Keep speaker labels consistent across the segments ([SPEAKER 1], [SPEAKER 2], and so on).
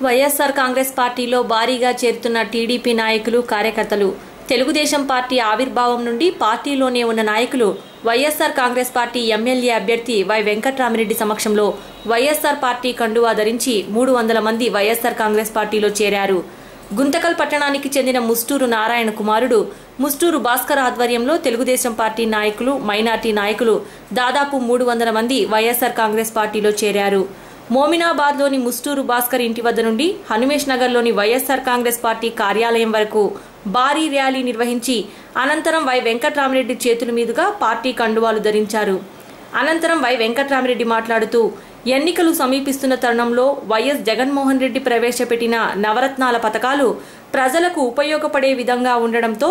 [SPEAKER 1] వైఎస్ఆర్ కాంగ్రెస్ పార్టీలో భారీగా చేరుతున్న టీడీపీ నాయకులు కార్యకర్తలు తెలుగుదేశం పార్టీ ఆవిర్భావం నుండి పార్టీలోనే ఉన్న నాయకులు వైఎస్ఆర్ కాంగ్రెస్ పార్టీ ఎమ్మెల్యే అభ్యర్థి వై వెంకట్రామిరెడ్డి సమక్షంలో వైఎస్ఆర్ పార్టీ కండువా ధరించి 300 మంది వైఎస్ఆర్ కాంగ్రెస్ పార్టీలో చేరారు. గుంతకల్ పట్టణానికి చెందిన ముస్టూరు నారాయణ కుమారుడు ముస్టూరు భాస్కర్ ఆధ్వర్యంలో తెలుగుదేశం పార్టీ నాయకులు మైనార్టీ నాయకులు దాదాపు 300 మంది వైఎస్ఆర్ కాంగ్రెస్ పార్టీలో చేరారు. మోమినాబాద్లోని ముస్టూరు భాస్కర్ ఇంటి వద్ద నుండి హనుమేష్ నగర్లోని వైఎస్ఆర్ కాంగ్రెస్ పార్టీ కార్యాలయం వరకు భారీ ర్యాలీ నిర్వహించి అనంతరం వై వెంకట్రామిరెడ్డి చేతుల మీదుగా పార్టీ కండువాలు ధరించారు. అనంతరం వై వెంకట్రామిరెడ్డి మాట్లాడుతూ ఎన్నికలు సమీపిస్తున్న తరుణంలో వైఎస్ జగన్మోహన్ రెడ్డి ప్రవేశపెట్టిన నవరత్నాల పథకాలు ప్రజలకు ఉపయోగపడే విధంగా ఉండడంతో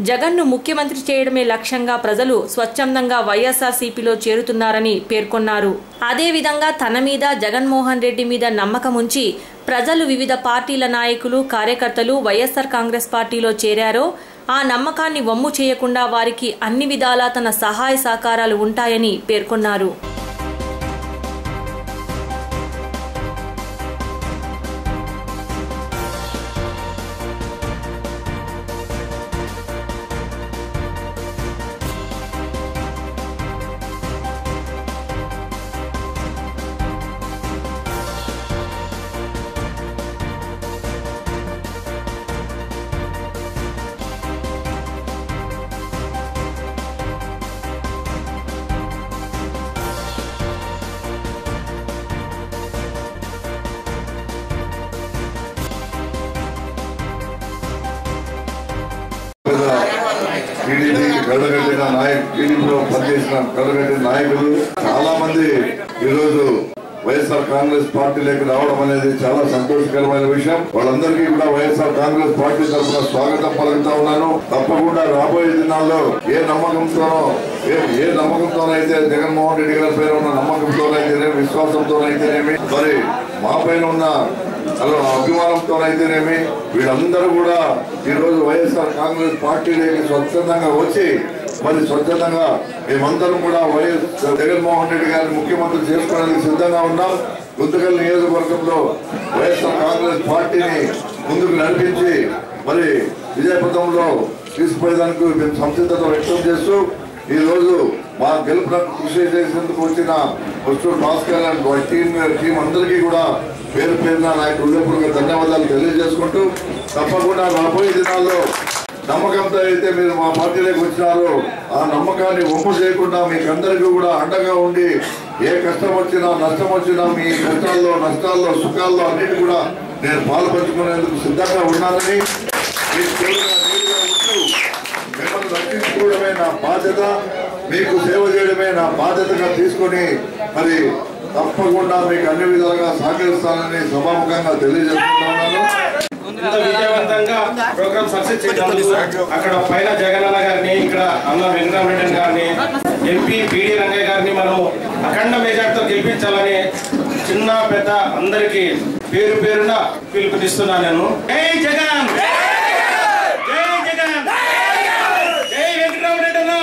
[SPEAKER 1] జగన్ను ముఖ్యమంత్రి చేయడమే లక్ష్యంగా ప్రజలు స్వచ్ఛందంగా వైఎస్ఆర్సీపీలో చేరుతున్నారని పేర్కొన్నారు. అదేవిధంగా తన మీద జగన్మోహన్ రెడ్డి మీద నమ్మకం ఉంచి ప్రజలు వివిధ పార్టీల నాయకులు కార్యకర్తలు వైఎస్ఆర్ కాంగ్రెస్ పార్టీలో చేరారో ఆ నమ్మకాన్ని వమ్ము చేయకుండా వారికి అన్ని విధాలా తన సహాయ సహకారాలు ఉంటాయని పేర్కొన్నారు.
[SPEAKER 2] టీడీపీలో పనిచేసిన కడగట్టిన నాయకులు చాలా మంది ఈరోజు వైఎస్ఆర్ కాంగ్రెస్ పార్టీలోకి రావడం అనేది చాలా సంతోషకరమైన విషయం. వాళ్ళందరికీ కూడా వైఎస్ఆర్ కాంగ్రెస్ పార్టీ తరఫున స్వాగతం పలుకుతా ఉన్నాను. తప్పకుండా రాబోయే దినాల్లో ఏ నమ్మకంతోనైతే జగన్మోహన్ రెడ్డి గారి పైన ఉన్న నమ్మకంతోనైతేనేమి విశ్వాసంతోనైతేనేమి మరి మా పైన ఉన్న అభిమానంతోనైతేనేమి వీళ్ళందరూ కూడా ఈ రోజు వైఎస్ఆర్ కాంగ్రెస్ పార్టీలోకి స్వచ్ఛందంగా వచ్చి మరి స్వచ్ఛందంగా మేమందరం కూడా వైఎస్ జగన్మోహన్ రెడ్డి గారిని ముఖ్యమంత్రి చేసుకోవడానికి సిద్ధంగా ఉన్నాం. గుంతకల్ నియోజకవర్గంలో వైఎస్ఆర్ కాంగ్రెస్ పార్టీని ముందుకు నడిపించి మరి విజయపథంలో తీసుకుపోయేందుకు మేము సంసిద్ధత వ్యక్తం చేస్తూ ఈ రోజు మా గెలుపునకు కృషి చేసేందుకు వచ్చిన ముస్టూరు భాస్కర్ అండ్ టీం అందరికీ కూడా పేరు పేరున నాకు హృదయపూర్వక ధన్యవాదాలు తెలియజేసుకుంటూ తప్పకుండా రాబోయే దినాల్లో నమ్మకంతో అయితే మీరు మా పార్టీలోకి వచ్చినారో ఆ నమ్మకాన్ని ఒమ్ము చేయకుండా మీకందరికీ కూడా అండగా ఉండి ఏ కష్టం వచ్చినా నష్టం వచ్చినా మీ కష్టాల్లో నష్టాల్లో సుఖాల్లో అన్నిటి కూడా నేను పాల్పంచుకునేందుకు సిద్ధంగా ఉన్నానని మిమ్మల్ని రక్షించుకోవడమే నా బాధ్యత, మీకు సేవ చేయడమే నా బాధ్యతగా తీసుకొని మరి తప్పకుండా మీకు అన్ని విధాలుగా సహకరిస్తానని సభాముఖంగా తెలియజేస్తున్నాను.
[SPEAKER 3] విజయవంతంగా ప్రోగ్రామ్ సక్సెస్ చేయడానికి అక్కడ పైన జగనన్న గారిని ఇక్కడ అన్న వెంకటరామిరెడ్డి గారిని ఎంపీ పిడి రంగయ్య గారిని మనం అఖండ మెజార్టీతో గెలిపించాలని చిన్న పెద్ద అందరికి పేరు పేరున పిలుపునిస్తున్నాను. నేను జై జగన్, జై జగన్, జై వెంకటరామిరెడ్డి అన్న.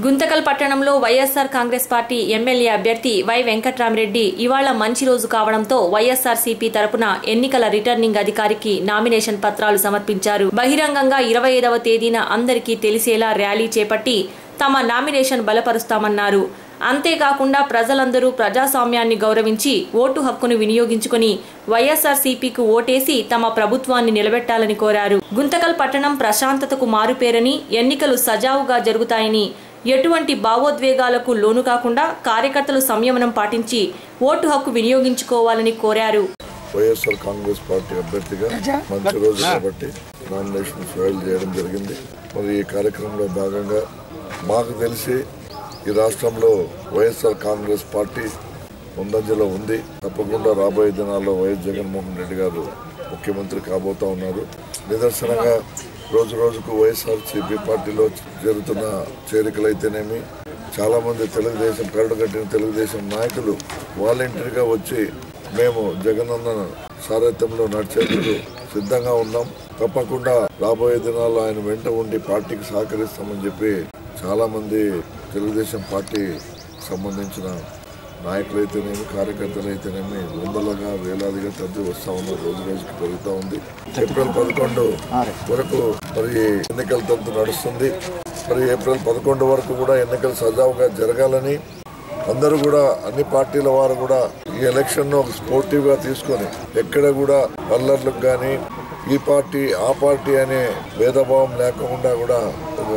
[SPEAKER 1] గుంతకల్ పట్టణంలో వైఎస్ఆర్ కాంగ్రెస్ పార్టీ ఎమ్మెల్యే అభ్యర్థి వై వెంకట్రామిరెడ్డి ఇవాళ మంచి రోజు కావడంతో వైఎస్ఆర్సీపీ తరపున ఎన్నికల రిటర్నింగ్ అధికారికి నామినేషన్ పత్రాలు సమర్పించారు. బహిరంగంగా 25వ తేదీన అందరికీ తెలిసేలా ర్యాలీ చేపట్టి తమ నామినేషన్ బలపరుస్తామన్నారు. అంతేకాకుండా ప్రజలందరూ ప్రజాస్వామ్యాన్ని గౌరవించి ఓటు హక్కును వినియోగించుకుని వైఎస్ఆర్సీపీకి ఓటేసి తమ ప్రభుత్వాన్ని నిలబెట్టాలని కోరారు. గుంతకల్ పట్టణం ప్రశాంతతకు మారుపేరని ఎన్నికలు సజావుగా జరుగుతాయని ఎటువంటి భావోద్వేగాలకు లోను కాకుండా కార్యకర్తలు సంయమనం పాటించి ఓటు హక్కు వినియోగించుకోవాలని కోరారు.
[SPEAKER 2] వైఎస్ఆర్ కాంగ్రెస్ పార్టీ అభ్యర్థిగా మంచి రోజు కాబట్టి నామినేషన్ ఫైల్ చేయడం జరిగింది. మరి ఈ కార్యక్రమంలో భాగంగా మాకు తెలిసి ఈ రాష్ట్రంలో వైఎస్ఆర్ కాంగ్రెస్ పార్టీ ముందంజలో ఉంది. తప్పకుండా రాబోయే దినాల్లో వైఎస్ జగన్మోహన్ రెడ్డి గారు ముఖ్యమంత్రి కాబోతా ఉన్నారు. నిదర్శనంగా రోజు రోజుకు వైఎస్ఆర్సీపీ పార్టీలో జరుగుతున్న చేరికలైతేనేమి చాలా మంది కరడుగట్టిన తెలుగుదేశం నాయకులు వాలంటీర్గా వచ్చి మేము జగనన్న సారథ్యంలో నడిచేందుకు సిద్ధంగా ఉన్నాం. తప్పకుండా రాబోయే దినాల్లో ఆయన వెంట ఉండి పార్టీకి సహకరిస్తామని చెప్పి చాలా మంది తెలుగుదేశం పార్టీ సంబంధించిన నాయకులైతేనేమి కార్యకర్తలు అయితేనేమి వందలుగా వేలాదిగా తరలి వస్తా ఉన్నారు. రోజు రోజుకి పెరుగుతూ ఉంది. ఏప్రిల్ 11 వరకు మరి ఎన్నికల తంతు నడుస్తుంది. మరి ఏప్రిల్ 11 వరకు కూడా ఎన్నికలు సజావుగా జరగాలని అందరూ కూడా అన్ని పార్టీల వారు కూడా ఈ ఎలక్షన్ ను స్పోర్టివ్ గా తీసుకొని ఎక్కడ కూడా అల్లర్లకు కానీ ఈ పార్టీ ఆ పార్టీ అనే భేదభావం లేకుండా కూడా ఒక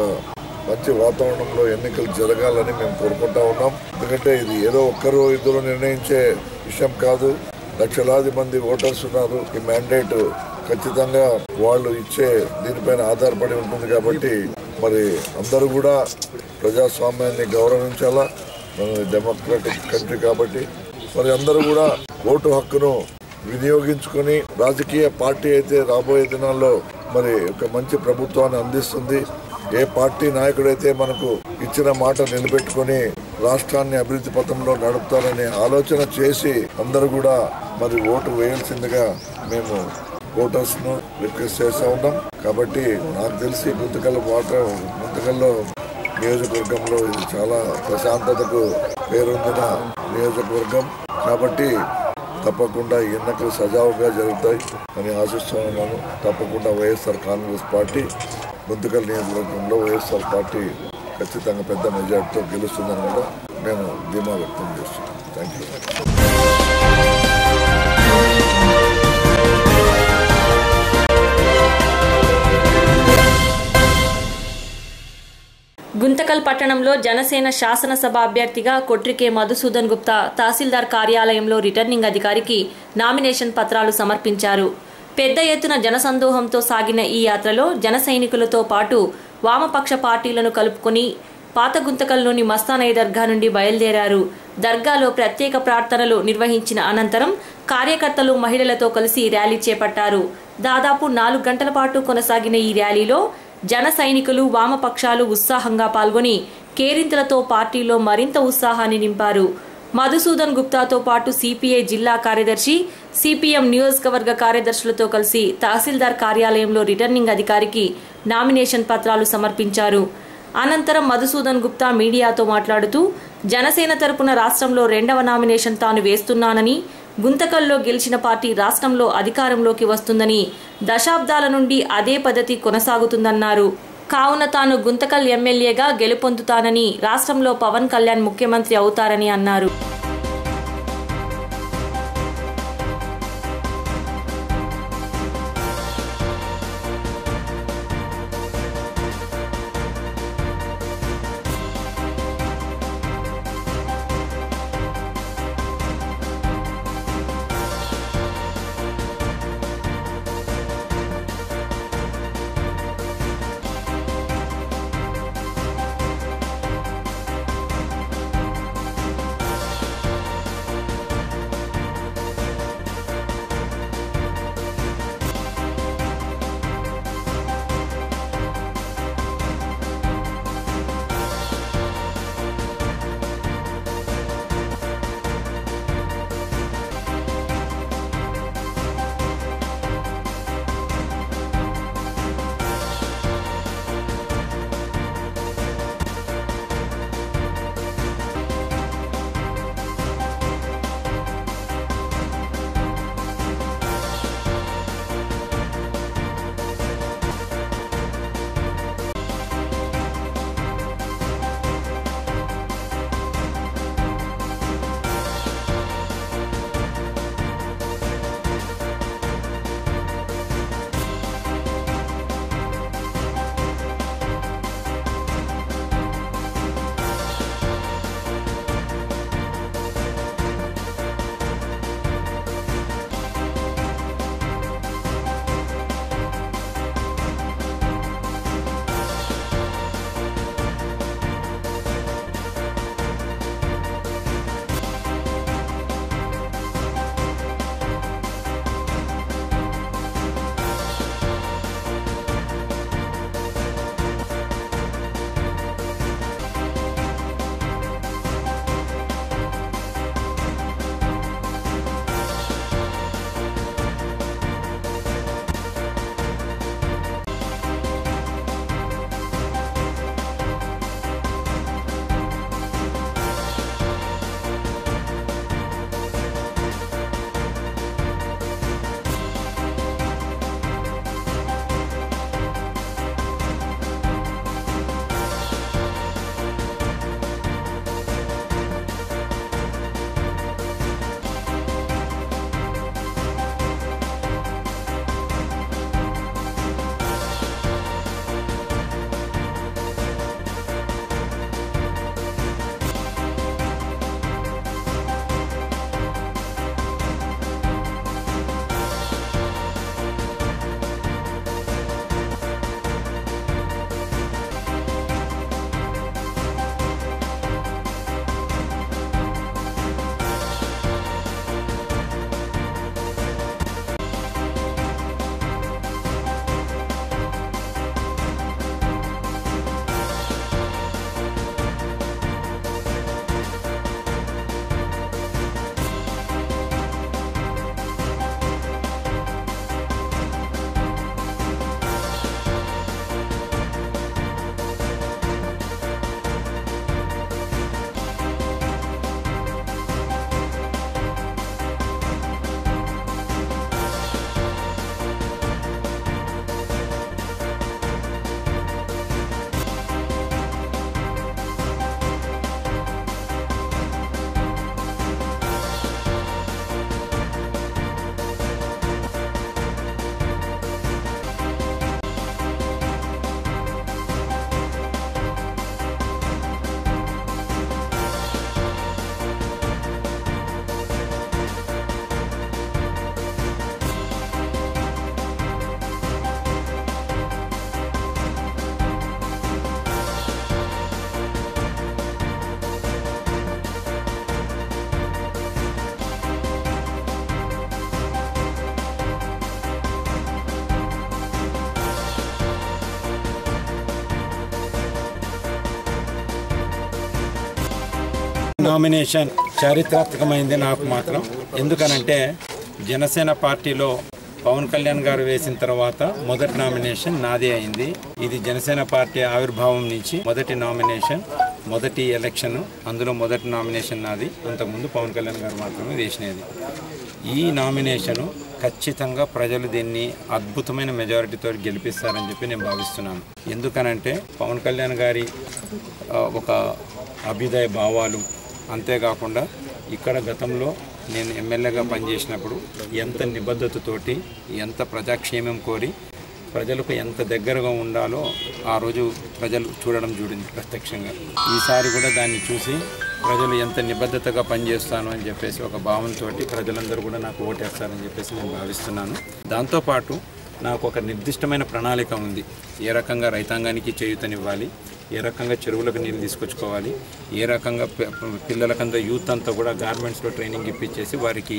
[SPEAKER 2] మంచి వాతావరణంలో ఎన్నికలు జరగాలని మేము కోరుకుంటా ఉన్నాం. ఎందుకంటే ఇది ఏదో ఒక్కరు ఇద్దరు నిర్ణయించే విషయం కాదు. లక్షలాది మంది ఓటర్స్ ఉన్నారు. ఈ మ్యాండేట్ ఖచ్చితంగా వాళ్ళు ఇచ్చే దీనిపైన ఆధారపడి ఉంటుంది. కాబట్టి మరి అందరూ కూడా ప్రజాస్వామ్యాన్ని గౌరవించాలా. డెమోక్రాటిక్ కంట్రీ కాబట్టి మరి అందరూ కూడా ఓటు హక్కును వినియోగించుకొని రాజకీయ పార్టీ అయితే రాబోయే దినాల్లో మరి ఒక మంచి ప్రభుత్వాన్ని అందిస్తుంది. ఏ పార్టీ నాయకుడైతే మనకు ఇచ్చిన మాట నిలబెట్టుకొని రాష్ట్రాన్ని అభివృద్ధి పథంలో నడుపుతారనే ఆలోచన చేసి అందరూ కూడా మరి ఓటు వేయాల్సిందిగా మేము ఓటర్స్ ను రిక్వెస్ట్ చేస్తూ ఉన్నాం. కాబట్టి నాకు తెలిసి గుంతకల్లో నియోజకవర్గంలో ఇది చాలా ప్రశాంతతకు పేరొందిన నియోజకవర్గం. కాబట్టి తప్పకుండా ఎన్నికలు సజావుగా జరుగుతాయి అని ఆశిస్తూ ఉన్నాను. తప్పకుండా వైఎస్ఆర్ కాంగ్రెస్ పార్టీ గుంతకల్ నియోజకవర్గంలో వైఎస్ఆర్ పార్టీ ఖచ్చితంగా పెద్ద మెజార్టీతో గెలుస్తుందని కూడా నేను ధీమా వ్యక్తం చేస్తున్నాను. Thank you.
[SPEAKER 1] గుంతకల్ పట్టణంలో జనసేన శాసనసభ అభ్యర్థిగా కొట్రికే మధుసూదన్ గుప్తా తహసీల్దార్ కార్యాలయంలో రిటర్నింగ్ అధికారికి నామినేషన్ పత్రాలు సమర్పించారు. పెద్ద ఎత్తున జనసందోహంతో సాగిన ఈ యాత్రలో జన సైనికులతో పాటు వామపక్ష పార్టీలను కలుపుకొని పాత గుంతకల్లోని మస్తానయ్య దర్గా నుండి బయలుదేరారు. దర్గాలో ప్రత్యేక ప్రార్థనలు నిర్వహించిన అనంతరం కార్యకర్తలు మహిళలతో కలిసి ర్యాలీ చేపట్టారు. దాదాపు 4 గంటల పాటు కొనసాగిన ఈ ర్యాలీలో జన సైనికులు వామపక్షాలు ఉత్సాహంగా పాల్గొని కేరింతలతో పార్టీలో మరింత ఉత్సాహాన్ని నింపారు. మధుసూదన్ గుప్తాతో పాటు సిపిఐ జిల్లా కార్యదర్శి, సిపిఎం నియోజకవర్గ కార్యదర్శులతో కలిసి తహసీల్దార్ కార్యాలయంలో రిటర్నింగ్ అధికారికి నామినేషన్ పత్రాలు సమర్పించారు. అనంతరం మధుసూదన్ గుప్తా మీడియాతో మాట్లాడుతూ జనసేన తరపున రాష్ట్రంలో 2వ నామినేషన్ తాను వేస్తున్నానని, గుంతకల్లో గెలిచిన పార్టీ రాష్ట్రంలో అధికారంలోకి వస్తుందని, దశాబ్దాల నుండి అదే పద్ధతి కొనసాగుతుందన్నారు. కావున తాను గుంతకల్ ఎమ్మెల్యేగా గెలుపొందుతానని, రాష్ట్రంలో పవన్ కళ్యాణ్ ముఖ్యమంత్రి అవుతారని అన్నారు.
[SPEAKER 4] నామినేషన్ చారిత్రాత్మకమైంది నాకు మాత్రం. ఎందుకనంటే జనసేన పార్టీలో పవన్ కళ్యాణ్ గారు వేసిన తర్వాత మొదటి నామినేషన్ నాదే అయింది. ఇది జనసేన పార్టీ ఆవిర్భావం నుంచి మొదటి నామినేషన్, మొదటి ఎలక్షన్. అందులో మొదటి నామినేషన్ నాది. అంతకుముందు పవన్ కళ్యాణ్ గారు మాత్రమే వేసినది. ఈ నామినేషను ఖచ్చితంగా ప్రజలు దీన్ని అద్భుతమైన మెజారిటీతో గెలిపిస్తారని చెప్పి నేను భావిస్తున్నాను. ఎందుకనంటే పవన్ కళ్యాణ్ గారి ఒక అభ్యుదయ భావాలు, అంతేకాకుండా ఇక్కడ గతంలో నేను ఎమ్మెల్యేగా పనిచేసినప్పుడు ఎంత నిబద్ధతతోటి, ఎంత ప్రజాక్షేమం కోరి ప్రజలకు ఎంత దగ్గరగా ఉండాలో ఆ రోజు ప్రజలు చూడింది ప్రత్యక్షంగా. ఈసారి కూడా దాన్ని చూసి ప్రజలు ఎంత నిబద్ధతగా పనిచేస్తాను అని చెప్పేసి ఒక భావంతో ప్రజలందరూ కూడా నాకు ఓటేస్తారని చెప్పేసి నేను భావిస్తున్నాను. దాంతోపాటు నాకు ఒక నిర్దిష్టమైన ప్రణాళిక ఉంది. ఏ రకంగా రైతాంగానికి చేయూతనివ్వాలి, ఏ రకంగా చెరువులకు నీళ్ళు తీసుకొచ్చుకోవాలి, ఏ రకంగా పిల్లలకంతా యూత్ అంతా కూడా గార్మెంట్స్లో ట్రైనింగ్ ఇప్పించేసి వారికి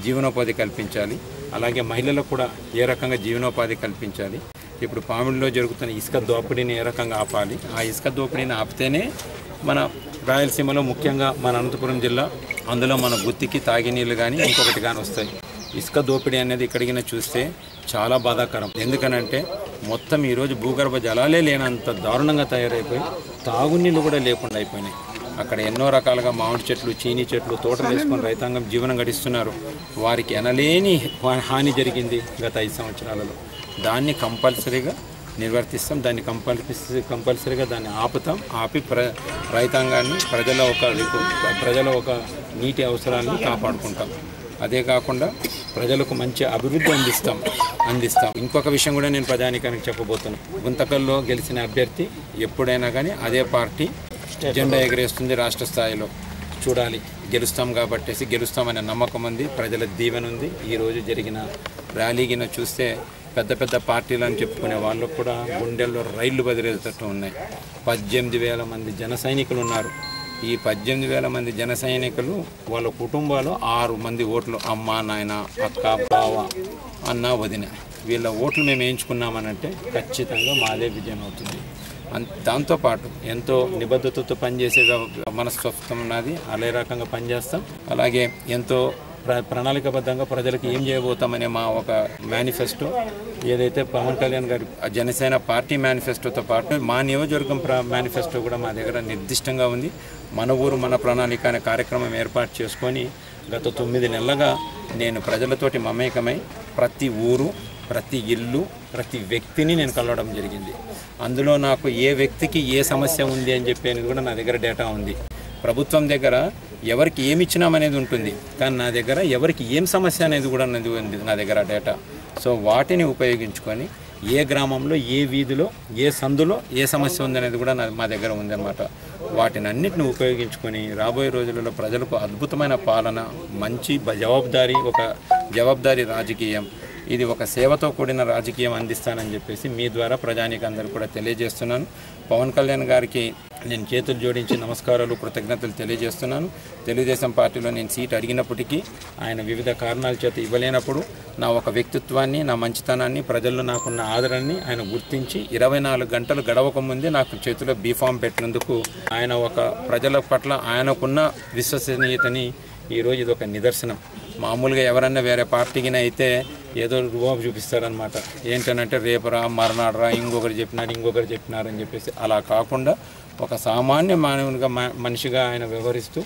[SPEAKER 4] జీవనోపాధి కల్పించాలి. అలాగే మహిళలకు కూడా ఏ రకంగా జీవనోపాధి కల్పించాలి. ఇప్పుడు పామిడిలో జరుగుతున్న ఇసుక దోపిడీని ఏ రకంగా ఆపాలి. ఆ ఇసుక దోపిడీని ఆపితేనే మన రాయలసీమలో, ముఖ్యంగా మన అనంతపురం జిల్లా, అందులో మన గుత్తికి తాగినీళ్ళు కానీ ఇంకొకటి కానీ వస్తాయి. ఇసుక దోపిడీ అనేది ఇక్కడికి చూస్తే చాలా బాధాకరం. ఎందుకనంటే మొత్తం ఈరోజు భూగర్భ జలాలే లేనంత దారుణంగా తయారైపోయి తాగునీళ్ళు కూడా లేకుండా అయిపోయినాయి. అక్కడ ఎన్నో రకాలుగా మామిడి చెట్లు, చీనీ చెట్లు, తోటలు వేసుకొని రైతాంగం జీవనం గడిస్తున్నారు. వారికి ఎనలేని హాని జరిగింది గత 5 సంవత్సరాలలో. దాన్ని కంపల్సరీగా నిర్వర్తిస్తాం. దాన్ని కంపల్సరీగా దాన్ని ఆపుతాం. ఆపి రైతాంగాన్ని, ప్రజల ఒక నీటి అవసరాన్ని కాపాడుకుంటాం. అదే కాకుండా ప్రజలకు మంచి అభివృద్ధి అందిస్తాం. ఇంకొక విషయం కూడా నేను ప్రజానీకానికి చెప్పబోతున్నాను. గుంతకల్లో గెలిచిన అభ్యర్థి ఎప్పుడైనా కానీ అదే పార్టీ జెండా ఎగరేస్తుంది రాష్ట్ర స్థాయిలో. చూడాలి, గెలుస్తామనే నమ్మకం ఉంది, ప్రజల దీవెన ఉంది. ఈరోజు జరిగిన ర్యాలీగిన చూస్తే పెద్ద పెద్ద పార్టీలు అని చెప్పుకునే వాళ్ళకు కూడా గుండెల్లో రైళ్లు బదిలేటట్టు ఉన్నాయి. 18,000 మంది జన సైనికులు ఉన్నారు. ఈ 18,000 మంది జన సైనికులు, వాళ్ళ కుటుంబాలు 6 మంది ఓట్లు, అమ్మ, నాయన, అక్క, బావ, అన్న, వదిన, వీళ్ళ ఓట్లు మేము వేయించుకున్నామనంటే ఖచ్చితంగా మాదే విజయం అవుతుంది. దాంతోపాటు ఎంతో నిబద్ధతతో పనిచేసే మనస్తత్వం ఉన్నది. అదే రకంగా పనిచేస్తాం. అలాగే ఎంతో ప్రణాళికబద్ధంగా ప్రజలకు ఏం చేయబోతామనే మా ఒక మేనిఫెస్టో, ఏదైతే పవన్ కళ్యాణ్ గారి జనసేన పార్టీ మేనిఫెస్టోతో పాటు మా నియోజకవర్గం మేనిఫెస్టో కూడా మా దగ్గర నిర్దిష్టంగా ఉంది. మన ఊరు మన ప్రణాళిక అనే కార్యక్రమం ఏర్పాటు చేసుకొని గత 9 నెలలుగా నేను ప్రజలతోటి మమేకమై ప్రతి ఊరు, ప్రతి ఇల్లు, ప్రతి వ్యక్తిని నేను కలవడం జరిగింది. అందులో నాకు ఏ వ్యక్తికి ఏ సమస్య ఉంది అని చెప్పేది కూడా నా దగ్గర డేటా ఉంది. ప్రభుత్వం దగ్గర ఎవరికి ఏమి ఇచ్చినామనేది ఉంటుంది, కానీ నా దగ్గర ఎవరికి ఏం సమస్య అనేది కూడా ఉంది నా దగ్గర డేటా. సో వాటిని ఉపయోగించుకొని ఏ గ్రామంలో, ఏ వీధిలో, ఏ సందులో ఏ సమస్య ఉందనేది కూడా మా దగ్గర ఉందన్నమాట. వాటిని అన్నిటిని ఉపయోగించుకొని రాబోయే రోజులలో ప్రజలకు అద్భుతమైన పాలన, మంచి జవాబుదారీ రాజకీయం, ఇది ఒక సేవతో కూడిన రాజకీయం అందిస్తానని చెప్పేసి మీ ద్వారా ప్రజానికి అందరూ కూడా తెలియజేస్తున్నాను. పవన్ కళ్యాణ్ గారికి నేను చేతులు జోడించి నమస్కారాలు, కృతజ్ఞతలు తెలియజేస్తున్నాను. తెలుగుదేశం పార్టీలో నేను సీట్ అడిగినప్పటికీ ఆయన వివిధ కారణాల చేత ఇవ్వలేనప్పుడు నా ఒక వ్యక్తిత్వాన్ని, నా మంచితనాన్ని, ప్రజల్లో నాకున్న ఆదరణని ఆయన గుర్తించి 24 గంటలు గడవక ముందే నాకు చేతిలో బీఫామ్ పెట్టినందుకు ఆయన ఒక ప్రజల పట్ల ఆయనకున్న విశ్వసనీయతని ఈరోజు ఇది ఒక నిదర్శనం. మామూలుగా ఎవరన్నా వేరే పార్టీకి అయితే ఏదో రుబాబు చూపిస్తారనమాట. ఏంటనంటే రేపురా, మర్నాడురా, ఇంకొకరు చెప్పినారని చెప్పేసి. అలా కాకుండా ఒక సామాన్య మానవునిగా మనిషిగా ఆయన వ్యవహరిస్తూ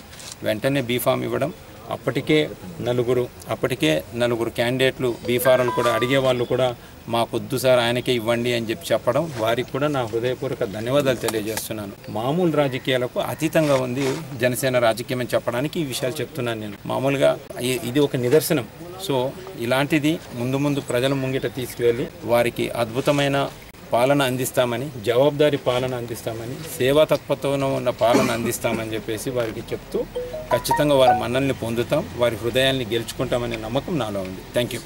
[SPEAKER 4] వెంటనే బీఫామ్ ఇవ్వడం. అప్పటికే నలుగురు క్యాండిడేట్లు బీఫారాలు కూడా అడిగే వాళ్ళు కూడా మాకొద్దు సార్ ఆయనకే ఇవ్వండి అని చెప్పడం, వారికి కూడా నా హృదయపూర్వక ధన్యవాదాలు తెలియజేస్తున్నాను. మామూలు రాజకీయాలకు అతీతంగా ఉంది జనసేన రాజకీయం అని చెప్పడానికి ఈ విషయాలు చెప్తున్నాను నేను. మామూలుగా ఇది ఒక నిదర్శనం. సో ఇలాంటిది ముందు ప్రజల ముంగిట తీసుకువెళ్ళి వారికి అద్భుతమైన పాలన అందిస్తామని, జవాబుదారీ పాలన అందిస్తామని, సేవా తత్పరతతో ఉన్న పాలన అందిస్తామని చెప్పేసి వారికి చెప్తూ ఖచ్చితంగా వారి మన్నల్ని పొందుతాం, వారి హృదయాల్ని గెలుచుకుంటామనే నమ్మకం నాలో ఉంది. Thank you.